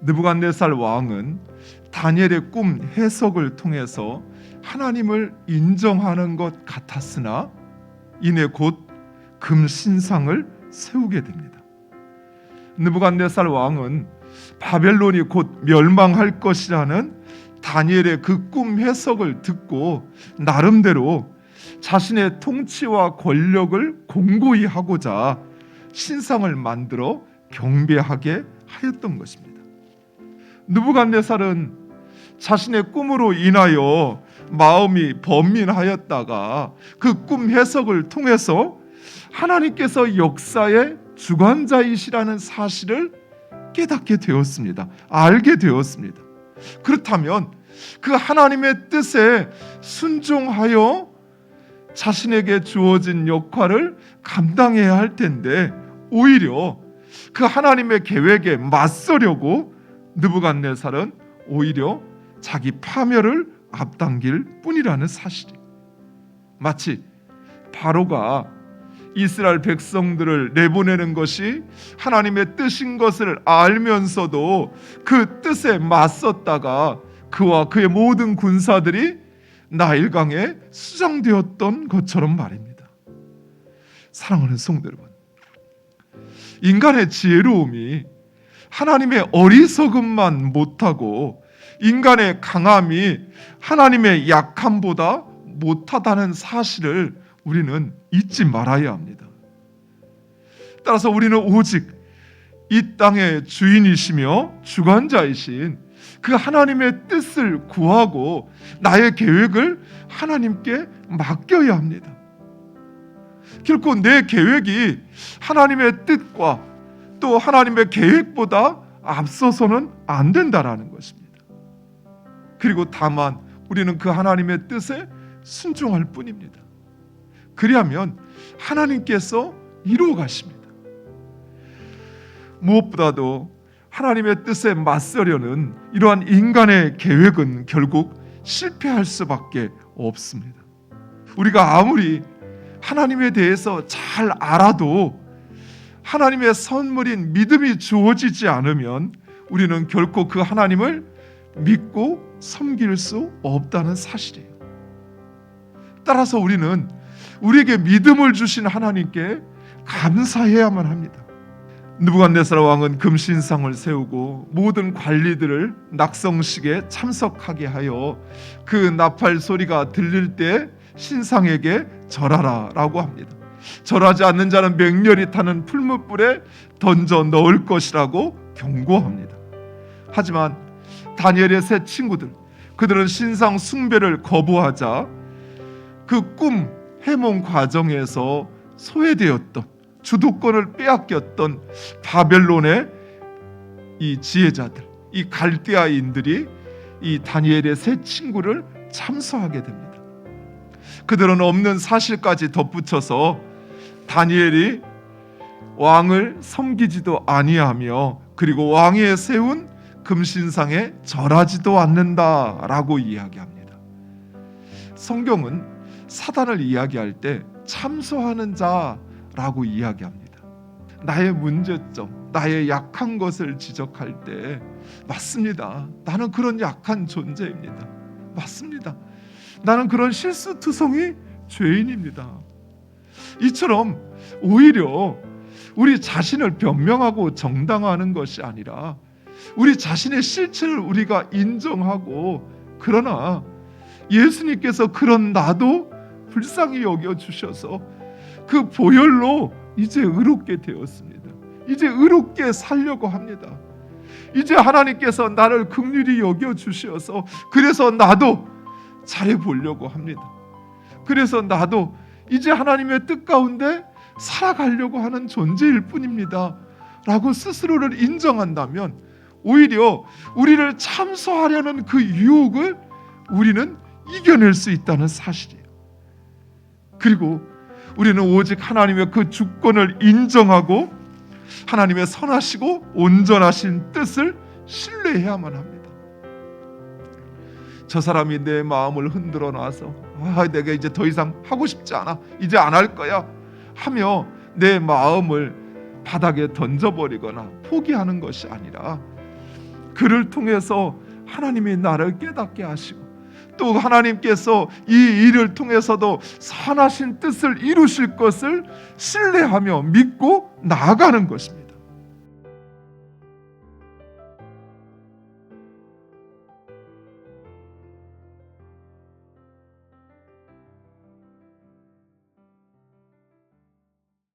느부갓네살 왕은 다니엘의 꿈 해석을 통해서 하나님을 인정하는 것 같았으나 이내 곧 금신상을 세우게 됩니다. 느부갓네살 왕은 바벨론이 곧 멸망할 것이라는 다니엘의 그 꿈 해석을 듣고 나름대로 자신의 통치와 권력을 공고히 하고자 신상을 만들어 경배하게 하였던 것입니다. 느부갓네살은 자신의 꿈으로 인하여 마음이 번민하였다가 그 꿈 해석을 통해서 하나님께서 역사의 주관자이시라는 사실을 깨닫게 되었습니다. 알게 되었습니다. 그렇다면 그 하나님의 뜻에 순종하여 자신에게 주어진 역할을 감당해야 할 텐데 오히려 그 하나님의 계획에 맞서려고 느부갓네살은 오히려 자기 파멸을 앞당길 뿐이라는 사실이에요. 마치 바로가 이스라엘 백성들을 내보내는 것이 하나님의 뜻인 것을 알면서도 그 뜻에 맞섰다가 그와 그의 모든 군사들이 나일강에 수장되었던 것처럼 말입니다. 사랑하는 성도 여러분, 인간의 지혜로움이 하나님의 어리석음만 못하고 인간의 강함이 하나님의 약함보다 못하다는 사실을 우리는 잊지 말아야 합니다. 따라서 우리는 오직 이 땅의 주인이시며 주관자이신 그 하나님의 뜻을 구하고 나의 계획을 하나님께 맡겨야 합니다. 결코 내 계획이 하나님의 뜻과 또 하나님의 계획보다 앞서서는 안 된다라는 것입니다. 그리고 다만 우리는 그 하나님의 뜻에 순종할 뿐입니다. 그리하면 하나님께서 이루어 가십니다. 무엇보다도 하나님의 뜻에 맞서려는 이러한 인간의 계획은 결국 실패할 수밖에 없습니다. 우리가 아무리 하나님에 대해서 잘 알아도 하나님의 선물인 믿음이 주어지지 않으면 우리는 결코 그 하나님을 믿고 섬길 수 없다는 사실이에요. 따라서 우리는 우리에게 믿음을 주신 하나님께 감사해야만 합니다. 느부갓네살 왕은 금신상을 세우고 모든 관리들을 낙성식에 참석하게 하여 그 나팔 소리가 들릴 때 신상에게 절하라 라고 합니다. 절하지 않는 자는 맹렬히 타는 풀무불에 던져 넣을 것이라고 경고합니다. 하지만 다니엘의 세 친구들, 그들은 신상 숭배를 거부하자 그 꿈 해몽 과정에서 소외되었던, 주도권을 빼앗겼던 바벨론의 이 지혜자들, 이 갈대아인들이 이 다니엘의 세 친구를 참소하게 됩니다. 그들은 없는 사실까지 덧붙여서 다니엘이 왕을 섬기지도 아니하며 그리고 왕이 세운 금신상에 절하지도 않는다라고 이야기합니다. 성경은 사단을 이야기할 때 참소하는 자라고 이야기합니다. 나의 문제점, 나의 약한 것을 지적할 때 맞습니다. 나는 그런 약한 존재입니다. 맞습니다. 나는 그런 실수투성이 죄인입니다. 이처럼 오히려 우리 자신을 변명하고 정당화하는 것이 아니라 우리 자신의 실체를 우리가 인정하고, 그러나 예수님께서 그런 나도 불쌍히 여겨주셔서 그 보혈로 이제 의롭게 되었습니다. 이제 의롭게 살려고 합니다. 이제 하나님께서 나를 긍휼히 여겨주셔서 그래서 나도 잘해보려고 합니다. 그래서 나도 이제 하나님의 뜻 가운데 살아가려고 하는 존재일 뿐입니다 라고 스스로를 인정한다면 오히려 우리를 참소하려는 그 유혹을 우리는 이겨낼 수 있다는 사실이에요. 그리고 우리는 오직 하나님의 그 주권을 인정하고 하나님의 선하시고 온전하신 뜻을 신뢰해야만 합니다. 저 사람이 내 마음을 흔들어 놔서 내가 이제 더 이상 하고 싶지 않아, 이제 안 할 거야 하며 내 마음을 바닥에 던져버리거나 포기하는 것이 아니라 그를 통해서 하나님이 나를 깨닫게 하시고 또 하나님께서 이 일을 통해서도 선하신 뜻을 이루실 것을 신뢰하며 믿고 나아가는 것입니다.